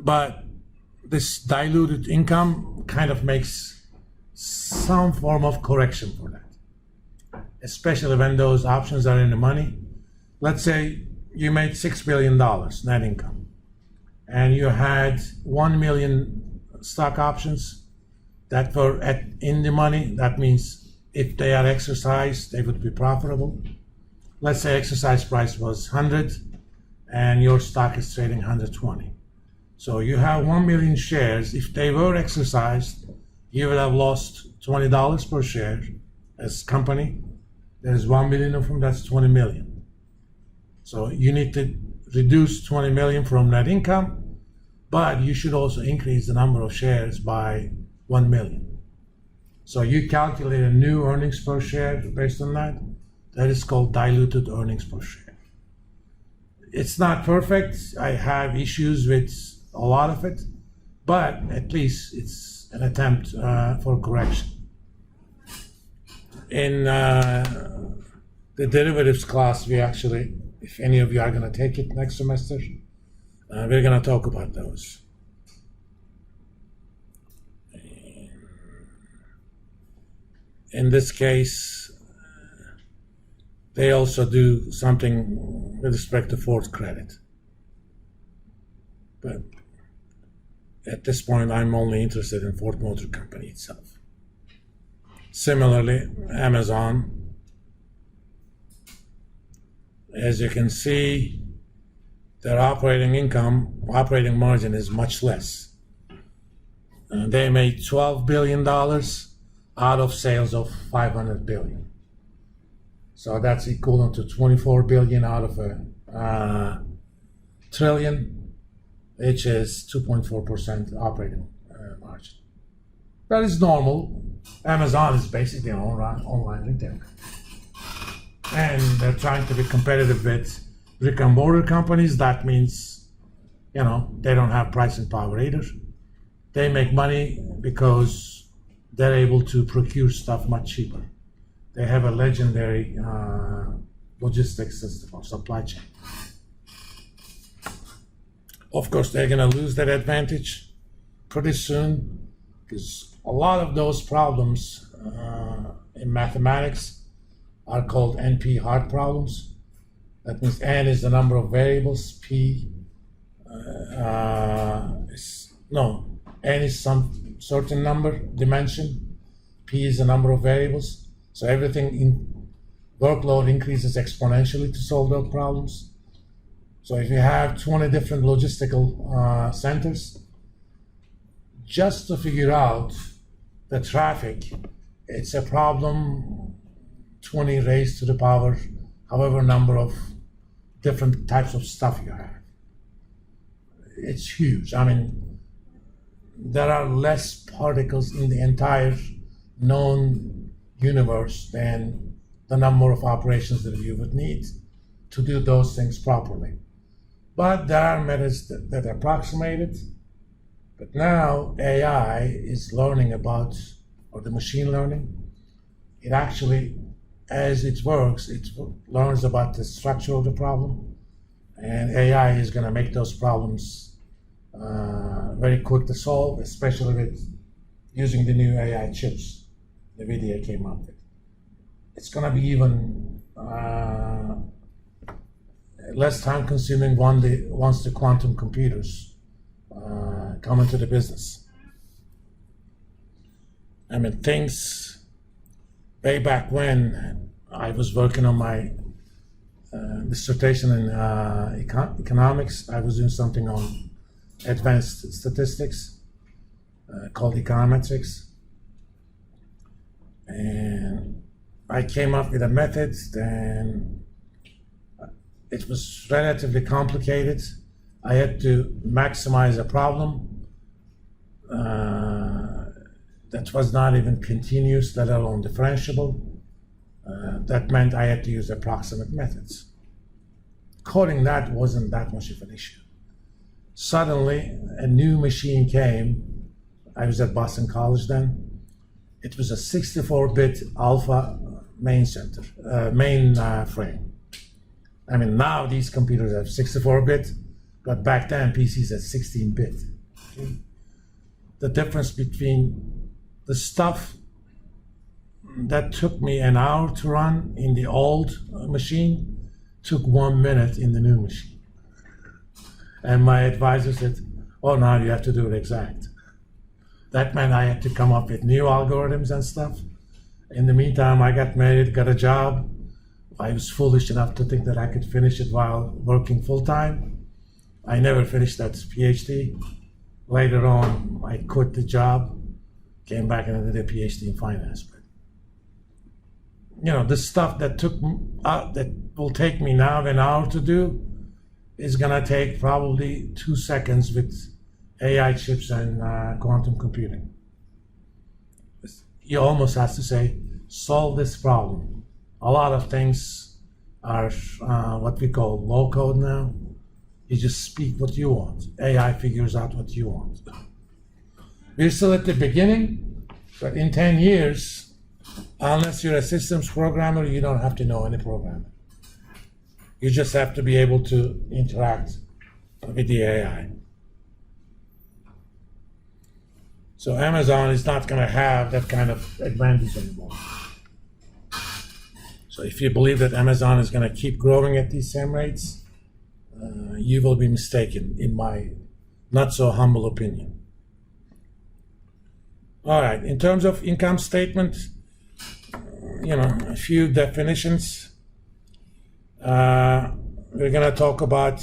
But this diluted income kind of makes some form of correction for that, especially when those options are in the money. Let's say you made $6 billion net income, and you had 1 million stock options that were in the money. That means if they are exercised, they would be profitable. Let's say exercise price was 100 and your stock is trading 120. So you have 1 million shares. If they were exercised, you would have lost $20 per share as company. There's 1 million of them, that's 20 million. So you need to reduce 20 million from net income, but you should also increase the number of shares by 1 million. So you calculate a new earnings per share based on that. That is called diluted earnings per share. It's not perfect. I have issues with a lot of it, but at least it's an attempt for correction. In the derivatives class, we actually, if any of you are going to take it next semester, we're going to talk about those. In this case, they also do something with respect to Ford Credit. But at this point, I'm only interested in Ford Motor Company itself. Similarly, Amazon, as you can see, their operating margin is much less. They made $12 billion out of sales of $500 billion. So that's equivalent to 24 billion out of a trillion, which is 2.4% operating margin. That is normal. Amazon is basically an online retailer. And they're trying to be competitive with brick and mortar companies. That means, they don't have pricing power either. They make money because they're able to procure stuff much cheaper. They have a legendary logistics system or supply chain. Of course, they're going to lose that advantage pretty soon because a lot of those problems in mathematics are called NP-hard problems. That means N is the number of variables, N is some certain number, dimension, P is the number of variables. So everything in workload increases exponentially to solve those problems. So if you have 20 different logistical centers, just to figure out the traffic, it's a problem 20 raised to the power, however number of different types of stuff you have. It's huge. I mean, there are less particles in the entire known universe than the number of operations that you would need to do those things properly. But there are methods that approximate it. But now AI is learning about, or the machine learning, it actually, as it works, it learns about the structure of the problem. And AI is going to make those problems very quick to solve, especially with using the new AI chips NVIDIA came up with. It's going to be even less time consuming once the quantum computers come into the business. I mean, things way back when I was working on my dissertation in economics, I was doing something on advanced statistics called econometrics. And I came up with a method, and it was relatively complicated. I had to maximize a problem that was not even continuous, let alone differentiable. That meant I had to use approximate methods. Coding that wasn't that much of an issue. Suddenly, a new machine came. I was at Boston College then. It was a 64-bit alpha frame. I mean, now these computers have 64-bit, but back then PCs had 16-bit. Okay? The difference between the stuff that took me an hour to run in the old machine took 1 minute in the new machine. And my advisor said, oh, now you have to do it exact. That meant I had to come up with new algorithms and stuff. In the meantime, I got married, got a job. I was foolish enough to think that I could finish it while working full-time. I never finished that PhD. Later on, I quit the job, came back and did a PhD in finance. But, you know, the stuff that that will take me now an hour to do is gonna take probably 2 seconds with AI chips and quantum computing. You almost have to say, solve this problem. A lot of things are what we call low code now. You just speak what you want. AI figures out what you want. We're still at the beginning, but in 10 years, unless you're a systems programmer, you don't have to know any programming. You just have to be able to interact with the AI. So Amazon is not going to have that kind of advantage anymore. So if you believe that Amazon is going to keep growing at these same rates, you will be mistaken, in my not so humble opinion. All right, in terms of income statement, a few definitions. We're going to talk about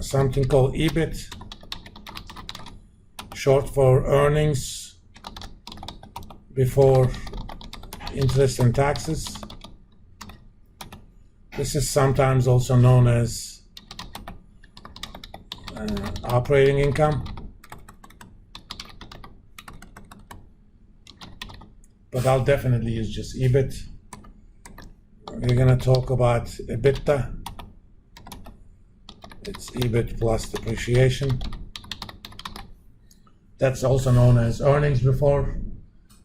something called EBIT, short for earnings before interest and taxes. This is sometimes also known as operating income. But I'll definitely use just EBIT. We're going to talk about EBITDA. It's EBIT plus depreciation. That's also known as earnings before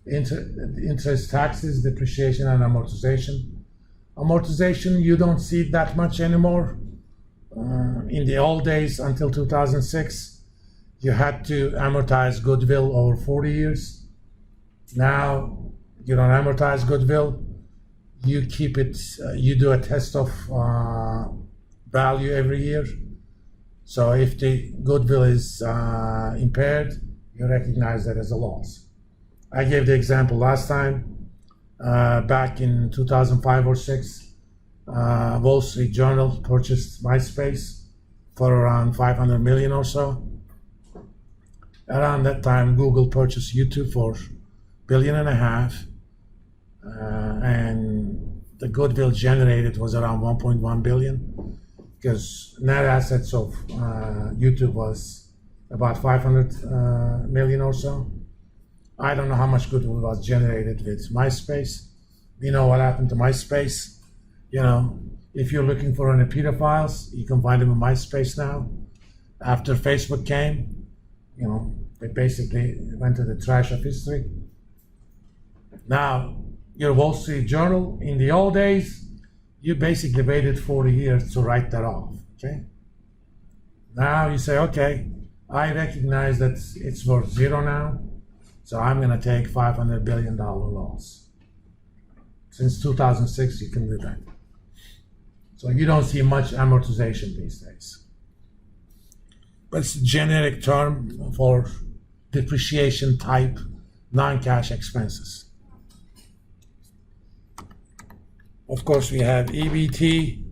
interest, taxes, depreciation, and amortization. Amortization, you don't see it that much anymore. In the old days, until 2006, you had to amortize goodwill over 40 years. Now, you don't amortize goodwill. You keep it, you do a test of value every year. So if the goodwill is impaired, you recognize that as a loss. I gave the example last time. Back in 2005 or 6, Wall Street Journal purchased MySpace for around 500 million or so. Around that time, Google purchased YouTube for $1.5 billion, and the goodwill generated was around 1.1 billion, because net assets of YouTube was about 500 million or so. I don't know how much goodwill was generated with MySpace. We know what happened to MySpace. If you're looking for any pedophiles, you can find them in MySpace now. After Facebook came, they basically went to the trash of history. Now, your Wall Street Journal, in the old days, you basically waited 40 years to write that off, okay? Now you say, okay, I recognize that it's worth zero now, so I'm going to take $500 billion loss. Since 2006, you can do that. So you don't see much amortization these days. But it's a generic term for depreciation type non-cash expenses. Of course, we have EBT,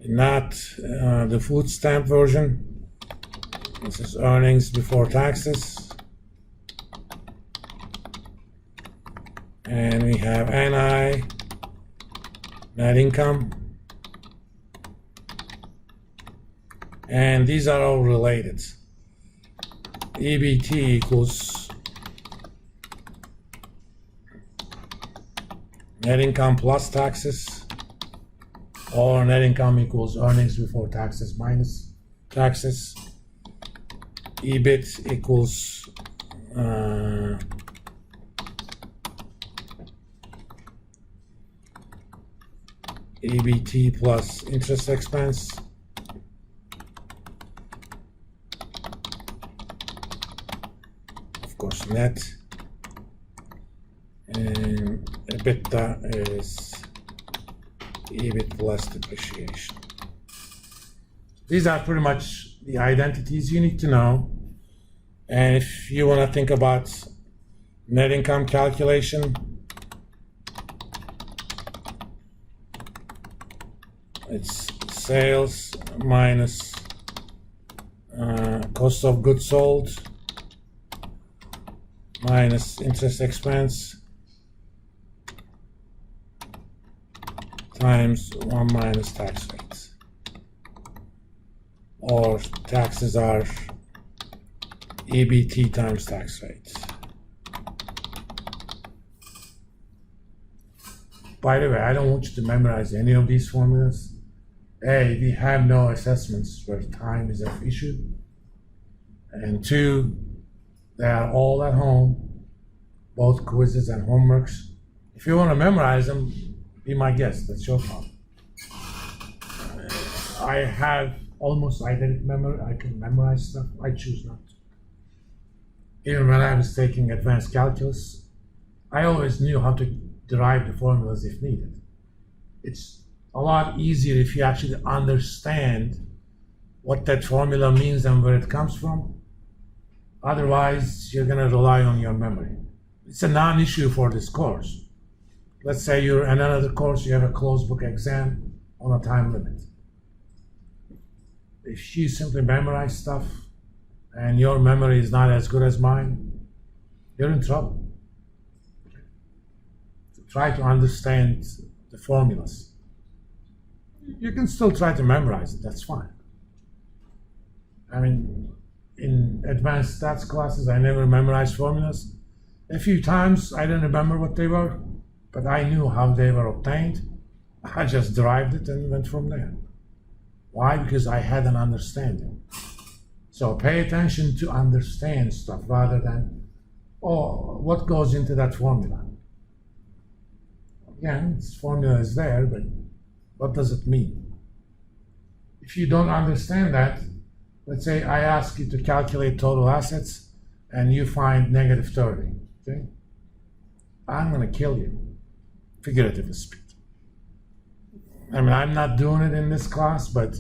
not the food stamp version. This is earnings before taxes. And we have NI, net income. And these are all related. EBT equals net income plus taxes, or net income equals earnings before taxes minus taxes. EBIT equals EBT plus interest expense. course, net. And EBITDA is EBIT plus depreciation. These are pretty much the identities you need to know. And if you want to think about net income calculation, it's sales minus cost of goods sold minus interest expense times 1 minus tax rate. Or taxes are EBT times tax rate. By the way, I don't want you to memorize any of these formulas. A, we have no assessments where time is an issue. And 2, they are all at home, both quizzes and homeworks. If you want to memorize them, be my guest, that's your problem. I have almost identical memory, I can memorize stuff, I choose not to. Even when I was taking advanced calculus, I always knew how to derive the formulas if needed. It's a lot easier if you actually understand what that formula means and where it comes from. Otherwise, you're going to rely on your memory. It's a non-issue for this course. Let's say you're in another course, you have a closed book exam on a time limit. If you simply memorize stuff and your memory is not as good as mine, you're in trouble. So try to understand the formulas. You can still try to memorize it, that's fine. I mean, in advanced stats classes, I never memorized formulas. A few times I didn't remember what they were, but I knew how they were obtained. I just derived it and went from there. Why? Because I had an understanding. So pay attention to understand stuff rather than, oh, what goes into that formula? Again, this formula is there, but what does it mean? If you don't understand that, let's say I ask you to calculate total assets and you find negative 30, okay? I'm gonna kill you, figuratively speaking. I mean, I'm not doing it in this class, but